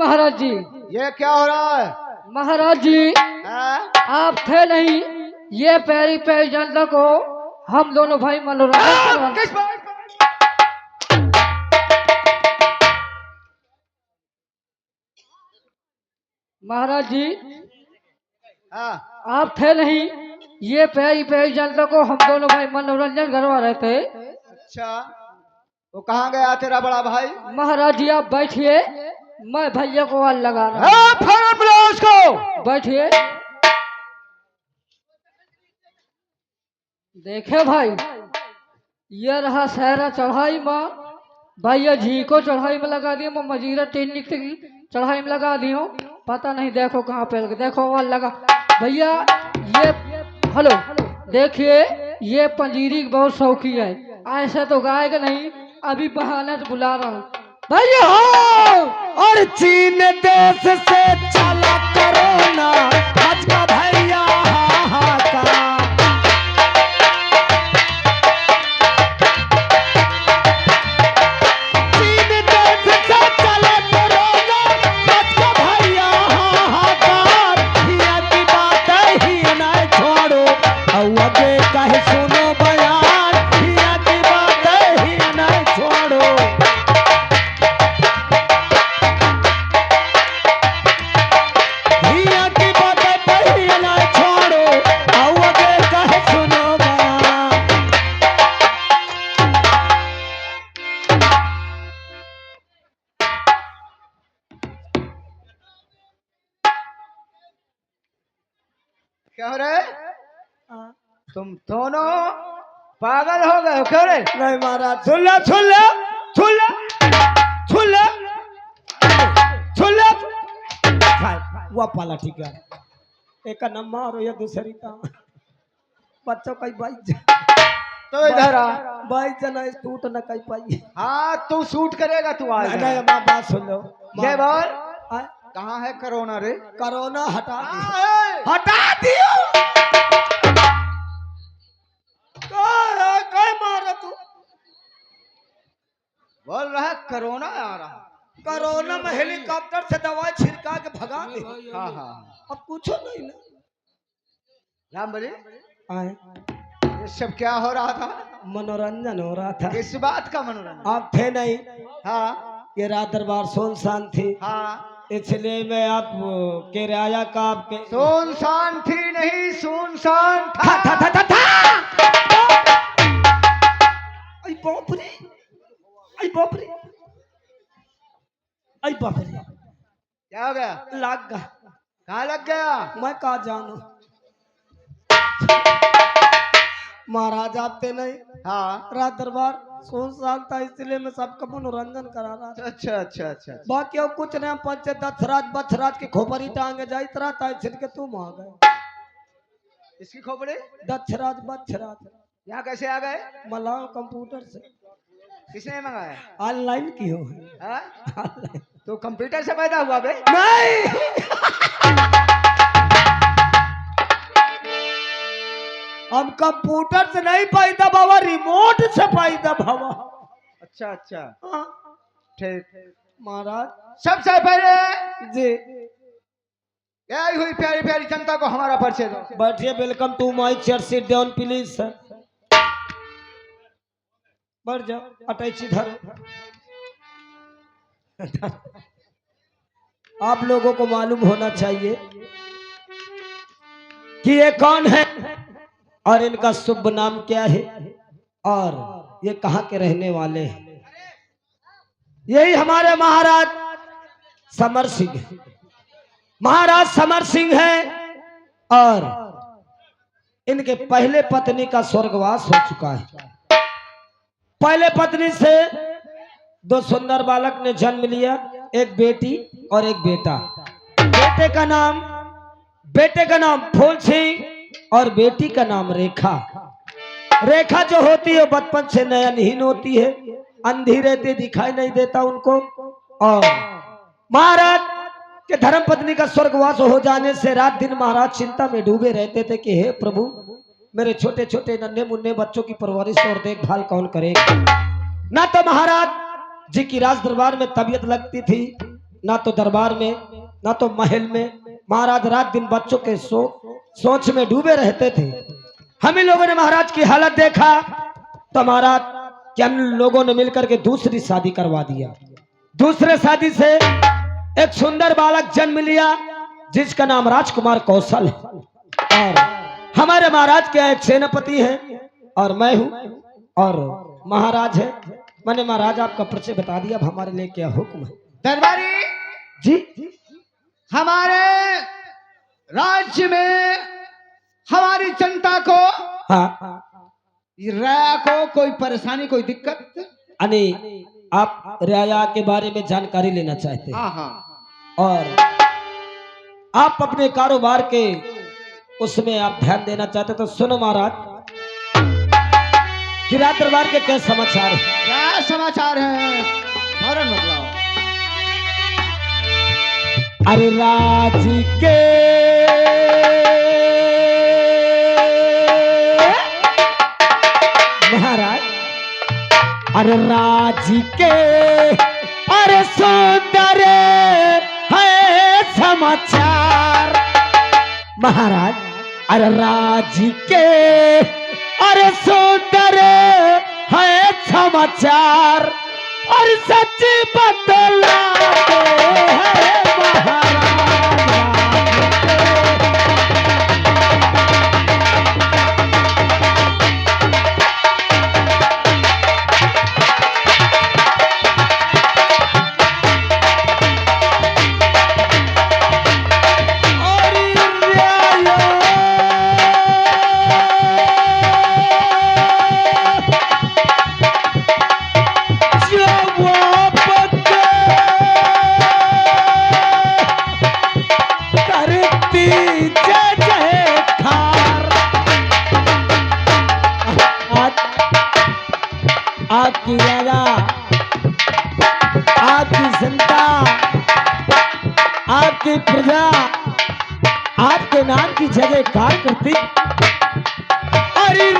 महाराज जी। ये क्या हो रहा है? महाराज जी आप थे नहीं, ये पैरी पैरी जनता को हम दोनों भाई मनोरंजन किस बात? महाराज जी हाँ, आप थे नहीं, ये पैरी पैरी जनता को हम दोनों भाई मनोरंजन करवा रहे थे। अच्छा, वो कहाँ गया तेरा बड़ा भाई? महाराज जी आप बैठिए, मैं भैया को आल लगा रहा हाँ, फौरन बुलाओ उसको। बैठिए। देखे भाई, ये रहा सहरा चढ़ाई माँ, भैया जी को चढ़ाई में लगा दिया, मैं मजीरा टेन चढ़ाई में लगा दी हूँ, पता नहीं देखो कहाँ पे देखो वहाँ लगा भैया। ये हेलो देखिए, ये पंजीरी बहुत शौकी है, ऐसे तो गाएगा नहीं, अभी बहाने से बुला रहा हूँ भैया हो। और चीन देश से चला कोरोना, आज का भैया हाहाकार। चीन देश से चला कोरोना, आज का भैया हाहाकार। हिया की बात ही ना छोड़ो, और आगे कहे सुनो बयान। हिया की बात ही ना छोड़ो, हिया की बातें पहिया ना छोड़ो, आओ आगे कहे सुनो बयान। क्या हो रहा है? तुम दोनों पागल हो गए हो क्या रे? नहीं महाराज, सुन ले सुन ले सुन ले सुन ले सुन ले। वो पाला ठीक है, एक नम्मा और ये दूसरी का बच्चों का बाई तो इधर आ। बाई जना टूट न कई पाई। हाँ, तू शूट करेगा, तू आ नहीं जा। नहीं, माँ बात सुन लो। ये बोल, आ, कहाँ है कोरोना रे? कोरोना हटा दियो, कहाँ है? हटा दियो। काय मारा तू? बोल रहा है कोरोना आ रहा है। कोरोना में हेलीकॉप्टर से दवाई छिड़का के भगा दे। हाँ हाँ, अब पूछो नहीं ना। राम बोले, आए, ये सब क्या हो रहा था? मनोरंजन हो रहा था। किस बात का मनोरंजन? आप थे नहीं, हाँ ये रात दरबार सुनसान थी, हाँ, इसलिए मैं आप किराया का आपके सुनसान थी नहीं, सुनसान था था। था था था था। आई बाप रे, आई बाप रे, आई बाप रे, क्या हो गया? लाग गा। कहाँ लग गया? मैं कहा जानू, महाराज आते नहीं, हाँ, रात दरबार सुनसान था, इसलिए मैं सबका मनोरंजन करा रहा था। अच्छा अच्छा अच्छा। बाकी और कुछ नहीं, पंच दशराज बछराज की खोपरी टांगे जाई तरह था, छिड़के तुम आ गए। इसकी खोपड़ी दक्षराज बछराज यहाँ कैसे आ गए? मलाओ कंप्यूटर से किसने मंगाया? ऑनलाइन की हो है। हाँ? ऑनलाइन तो कंप्यूटर से पैदा हुआ बे? नहीं, हम कंप्यूटर से नहीं पैदा बाबा, रिमोट से पैदा बाबा। अच्छा अच्छा, हाँ, ठीक। महाराज सबसे पहले जी आई हुई प्यारी प्यारी जनता को हमारा परिचय दो। बैठिए, welcome to my chair, sit down please sir. बैठ जाओ, अटैची धरो। आप लोगों को मालूम होना चाहिए कि ये कौन है और इनका शुभ नाम क्या है और ये कहाँ के रहने वाले हैं। यही हमारे महाराज समर सिंह, महाराज समर सिंह है और इनके पहले पत्नी का स्वर्गवास हो चुका है। पहले पत्नी से दो सुंदर बालक ने जन्म लिया, एक बेटी और एक बेटा। बेटे का नाम फूल सिंह और बेटी का नाम रेखा। रेखा जो होती है बचपन से नयनहीन होती है, अंधी रहती, दिखाई नहीं देता उनको। और महाराज के धर्म पत्नी का स्वर्गवास हो जाने से रात दिन महाराज चिंता में डूबे रहते थे कि हे प्रभु, मेरे छोटे छोटे नन्हे मुन्ने बच्चों की परवरिश और देखभाल कौन करेगा। ना तो महाराज जी की राज दरबार में तबीयत लगती थी, ना तो दरबार में, ना तो महल में। महाराज रात दिन बच्चों के सोच में डूबे रहते थे। हम ही लोगों ने महाराज की हालत देखा तो महाराज कि हम लोगों ने मिलकर के दूसरी शादी करवा दिया। दूसरे शादी से एक सुंदर बालक जन्म लिया जिसका नाम राजकुमार कौशल है। और हमारे महाराज के एक सेनापति हैं और मैं हूँ और महाराज है। मैंने महाराज आपका परिचय बता दिया। अब हमारे लिए क्या हुक्म है? दरबारी जी हमारे राज्य में हमारी जनता को हाँ राया को कोई परेशानी कोई दिक्कत? अने आप रियाया के बारे में जानकारी लेना चाहते हैं हाँ हाँ और आप अपने कारोबार के उसमें आप ध्यान देना चाहते हैं तो सुनो महाराज कि रात दरबार के क्या समाचार है। क्या समाचार है? फौरन बतलाओ। अरे राज के महाराज अरे राज के अरे सुंदर है समाचार महाराज। अरे राज के अरे सुंदर है समाचार और सच बतलाते हैं महाराज। आपकी राजा आपकी जनता आपकी प्रजा आपके नाम की जगह कार करती। अरे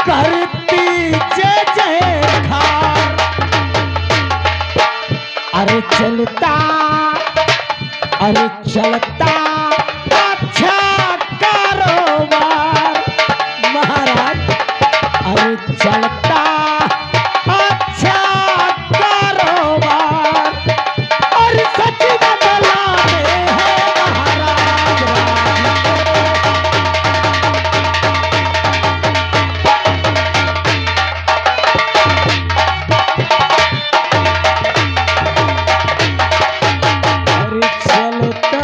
करती जय जयकार। अरे चलता अरे चलता अच्छा कारोबार महाराज। अरे चलता अच्छा कारोबार और सच बतलाते हैं महाराज। अरे चलता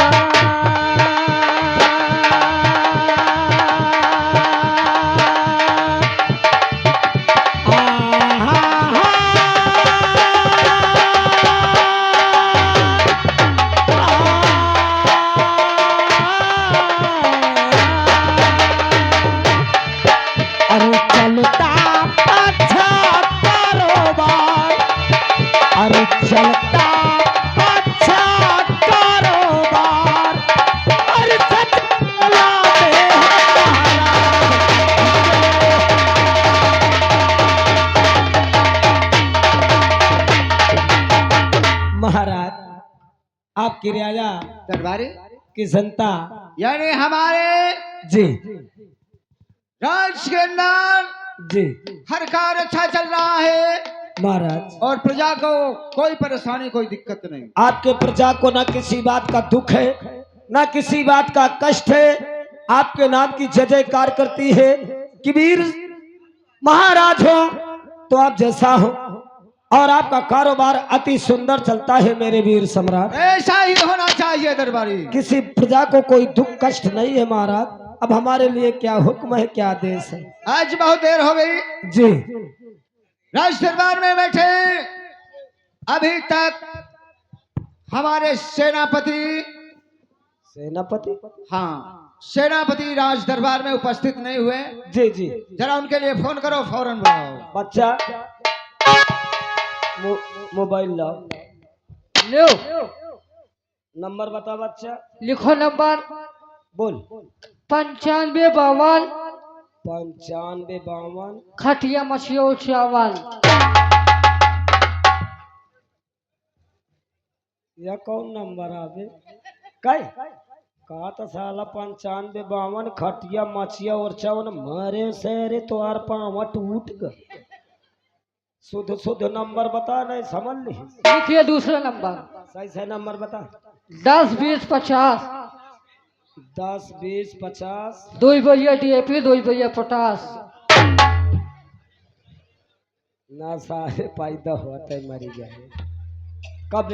अरे चलता अच्छा कारोबार। अरे चलता अच्छा कारोबार और सच बतलाते हैं महाराज। आपकी रियाया दरबारी की जनता यानी हमारे जी राज्य के अंदर जी हर कार्य अच्छा चल रहा है महाराज। और प्रजा को कोई परेशानी कोई दिक्कत नहीं। आपके प्रजा को ना किसी बात का दुख है ना किसी बात का कष्ट है। आपके नाम की जय जयकार करती है कि वीर महाराज हो तो आप जैसा हो और आपका कारोबार अति सुंदर चलता है मेरे वीर सम्राट। ऐसा ही होना चाहिए दरबारी। किसी प्रजा को कोई दुख कष्ट नहीं है महाराज। अब हमारे लिए क्या हुक्म है क्या आदेश है? आज बहुत देर हो गई जी राज दरबार में बैठे अभी तक हमारे सेनापति सेनापति हाँ सेनापति राज दरबार में उपस्थित नहीं हुए। जी जी जरा उनके लिए फोन करो फौरन बुलाओ। बच्चा मोबाइल लाओ। लो नंबर बता बच्चा। लिखो नंबर बोल 95 52 95 52 खटिया मछियो चावल। यह कौन नंबर आवे काय कहा तो साला 95 52 खटिया मछिया और चावल मारे सेरे तो आर पाँव टूट गए। शुद्ध शुद्ध नंबर बता नहीं समझ ली। लिखिए दूसरा नंबर। सही सही नंबर बता। 10 20 50 10 20 50 2 बोरिया DAP 2 बोरिया पोटास। ना सारे पैदा होते मरी गए कब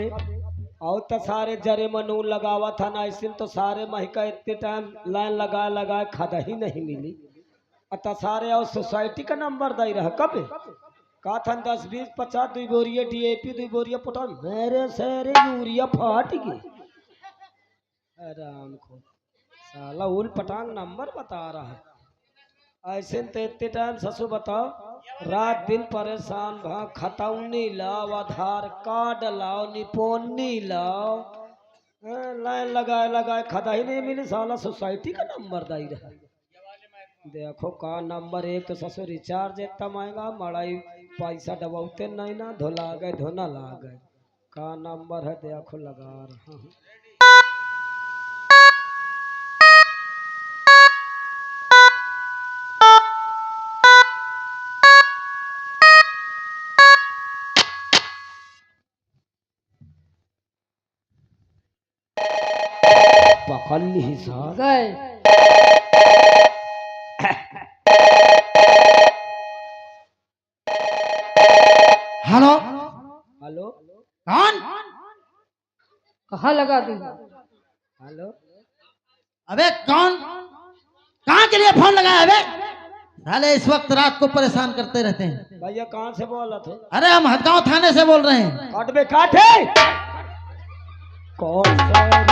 और तो सारे जरे मनू लगावा था ना इसी तो सारे महिका इतने टाइम लाइन लगा लगा खदा ही नहीं मिली। अतः सारे और सोसाइटी का नंबर दे रहा कब का था 10 20 50 2 बोरिया DAP 2 बोरिया पोटास मेरे सारे यूरिया फाट गई। आराम को साला उल पटांग नंबर बता रहा है। ऐसे तो इतने टाइम ससु बताओ रात दिन परेशान भा खतौनी लाओ आधार कार्ड लाओ निपोनी लाओ लाइन लगाए लगाए खदा ही नहीं मिली। साला सोसाइटी का नंबर दे रहा। देखो का नंबर एक तो ससुर रिचार्ज इतना महंगा मड़ाई पैसा डबाते नहीं ना धोला गए धोना ला गए का नंबर है देखो लगा रहा हूँ। पकड़ ली साहब गए। हेलो हेलो कौन? कहाँ लगा दी? हेलो अबे कौन? कहाँ के लिए फोन लगाया अबे? साले इस वक्त रात को परेशान करते रहते हैं। भैया कहाँ से बोला थे? अरे हम हदगांव थाने से बोल रहे हैं। काट बे काटे कौन सारे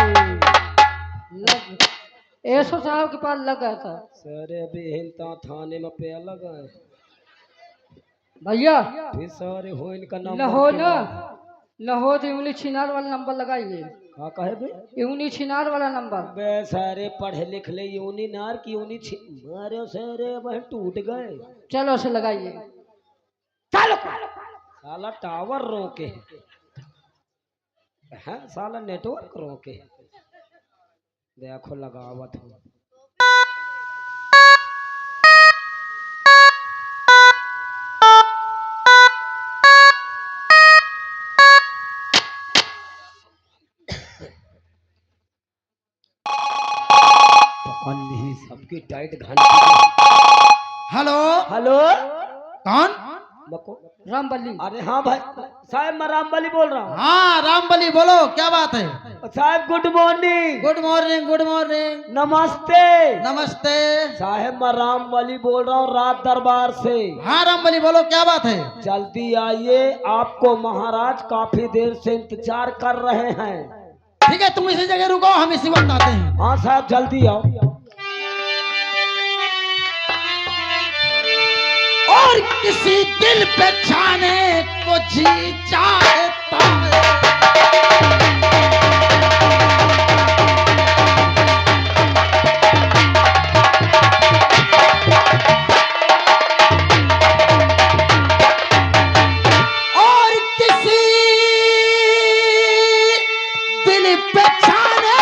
एसो साहब के पास लगा था। सारे अभी हिंता थाने में पे लगा है भैया फिर सारे हो इनका नाम न हो न हो तो उंगली छिनार वाला नंबर लगाइए। का कहे बे यूनी छिनार वाला नंबर। बे सारे पढ़े लिख ले यूनी नार की यूनी मारे सारे वह टूट गए। चलो से लगाइए। चलो साला टावर रोके है साला नेटवर्क रोके देखो लगावत हूँ। सबकी टाइट घंटी। हेलो हेलो कौन? बको रामबली। अरे हाँ भाई साहब मैं रामबली बोल रहा हूँ। हाँ रामबली बोलो क्या बात है? साहब good morning. Good morning good morning. नमस्ते नमस्ते। साहब मैं रामबली बोल रहा हूँ रात दरबार से। हाँ रामबली बोलो क्या बात है? जल्दी आइए आपको महाराज काफी देर से इंतजार कर रहे हैं। ठीक है तुम इसी जगह रुको हम इसी वक्त आते हैं। हाँ साहब जल्दी आओ। और किसी दिल पे छाने को जी चाहता है। और किसी दिल पे छाने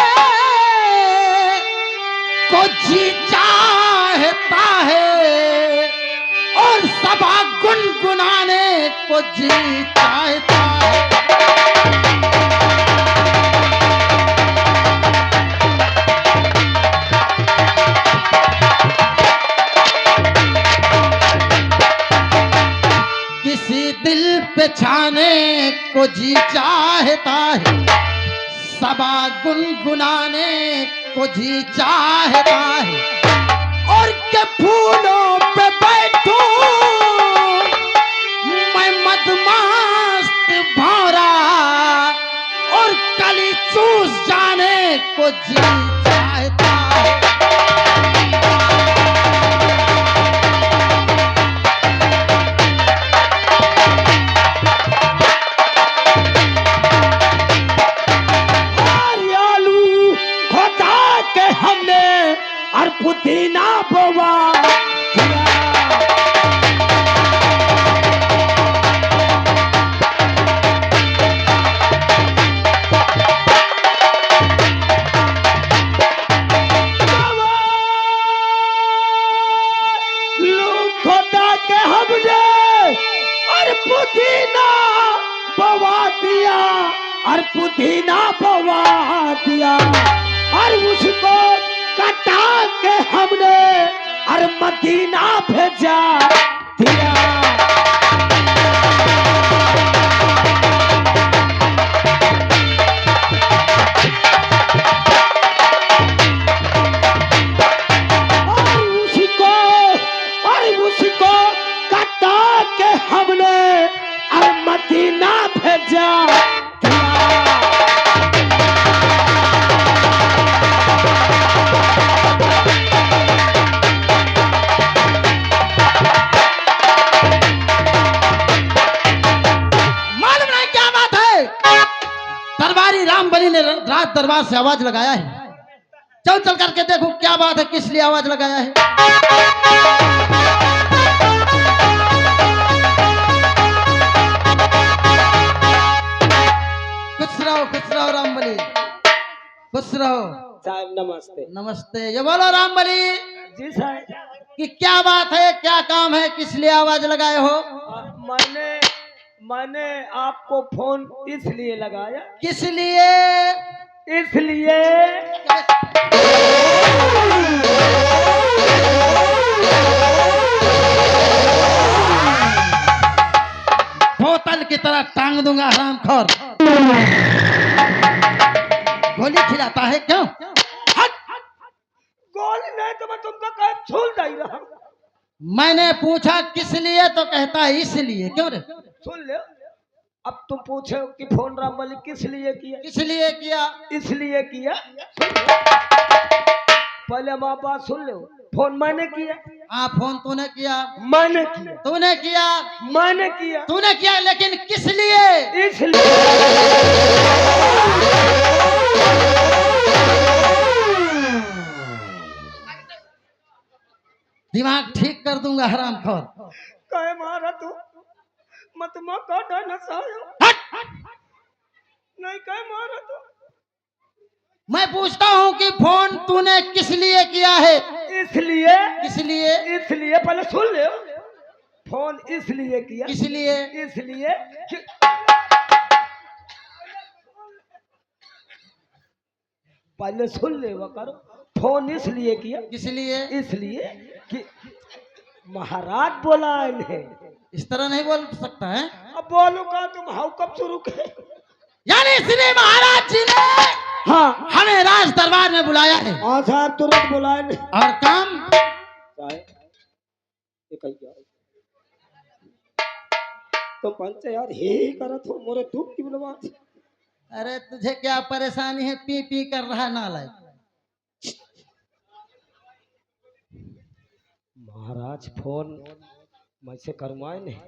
को जी चाहता है और सबा गुनगुनाने को जी चाहता है। किसी दिल पे छाने को जी चाहता है सबा गुनगुनाने को जी चाहता है। और के फूलों पे बैठूं मैं मदमस्त भौरा और कली चूस जाने को जी चाहता है। और पुदीना बोवा दिया। खोदा के हमने और पुदीना बवा दिया और पुदीना बवा दिया और उसको कटा के हमने और मदीना भेजा दिया। उसको कटा के हमने और मदीना भेजा मालूम नहीं क्या बात है। दरबारी रामबली ने रात दरबार से आवाज लगाया है। चल चल करके देखो क्या बात है, किस लिए आवाज लगाया है। खुश रहो रामबली, खुश रहो। साहब नमस्ते। नमस्ते। ये बोलो रामबली जी साहब कि क्या बात है, क्या काम है, किस लिए आवाज लगाए हो। मैंने आपको फोन इसलिए लगाया। किस लिए। इसलिए बोतल की तरह टांग दूंगा हरामखोर। गोली खिलाता है क्यों। गोली नहीं तो मैं तुमको कहीं छूल नहीं रहा। मैंने पूछा किस लिए तो कहता है इसलिए। क्यों रे। सुन ले, अब तुम पूछे कि फोन रामबली किस लिए किया। किस लिए किया। इसलिए किया। पहले माँ बात सुन लो, फोन मैंने किया। हाँ फोन तूने किया। मैंने किया। तूने किया। मैंने किया। तूने किया लेकिन किस लिए। इसलिए दिमाग ठीक कर दूंगा हरामखोर। कहे मारा तू मत माँ काटा न सायो। नहीं कहे मारा तू। मैं पूछता हूँ कि फोन तूने किस लिए किया है। इसलिए। किस लिए। इसलिए पहले सुन ले, फोन इसलिए किया। किस लिए। इसलिए कि पहले सुन ले वो करो। फोन इसलिए किया। किस लिए। इसलिए कि महाराज बुलाए है। इस तरह नहीं बोल सकता है। अब बोलो का तुम हाउ कब शुरू कर। यानी इसलिए महाराज जी ने हाँ हमें राज दरबार में बुलाया है। हाँ साहब तुरंत बुलाए। और काम तो पंच यार हे करत हो मोरे दुख की बुलवा। अरे तुझे क्या परेशानी है, पी पी कर रहा नालायक। महाराज फोन मुझसे करवाए नहीं।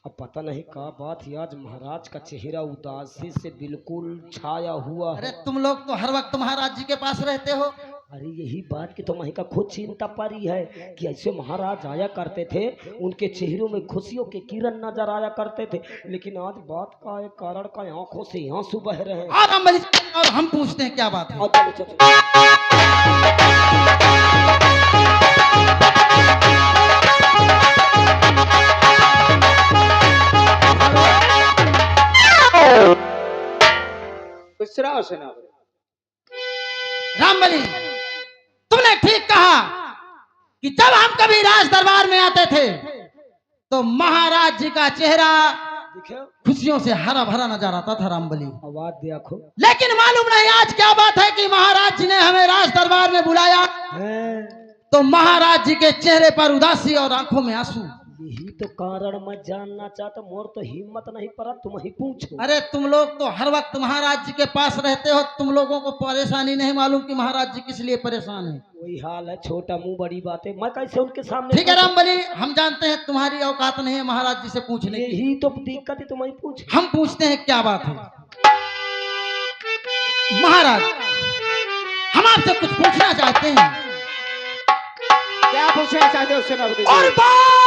अब पता नहीं का बात है, आज महाराज का चेहरा उदासी से बिल्कुल छाया हुआ अरे है। तुम लोग तो हर वक्त महाराज जी के पास रहते हो। अरे यही बात की तो मही का खुद चिंता पड़ी है कि ऐसे महाराज आया करते थे, उनके चेहरों में खुशियों के किरण नजर आया करते थे, लेकिन आज बात का एक कारण का आंखों से आंसू बह रहे हैं। और हम पूछते हैं क्या बात है। और चलो चलो। रामबली तुमने ठीक कहा कि जब हम कभी राज दरबार में आते थे तो महाराज जी का चेहरा खुशियों से हरा भरा नजर आता था। रामबली आवाज देखो। लेकिन मालूम नहीं आज क्या बात है कि महाराज जी ने हमें राज दरबार में बुलाया तो महाराज जी के चेहरे पर उदासी और आंखों में आंसू। यही तो कारण मैं जानना चाहता, मोर तो हिम्मत नहीं पड़ा, तुम ही पूछो। अरे तुम लोग तो हर वक्त महाराज जी के पास रहते हो, तुम लोगों को परेशानी नहीं मालूम कि महाराज जी किस लिए परेशान है। वही हाल है, छोटा मुंह बड़ी बात है, मैं कैसे उनके सामने। ठीक है रामबली, हम जानते हैं तुम्हारी औकात नहीं है महाराज जी से पूछने की। यही तो दिक्कत है, तुम ही पूछ। हम पूछते हैं क्या बात है। महाराज हम आपसे कुछ पूछना चाहते हैं क्या पूछना चाहते हो सेनापति जी? और बात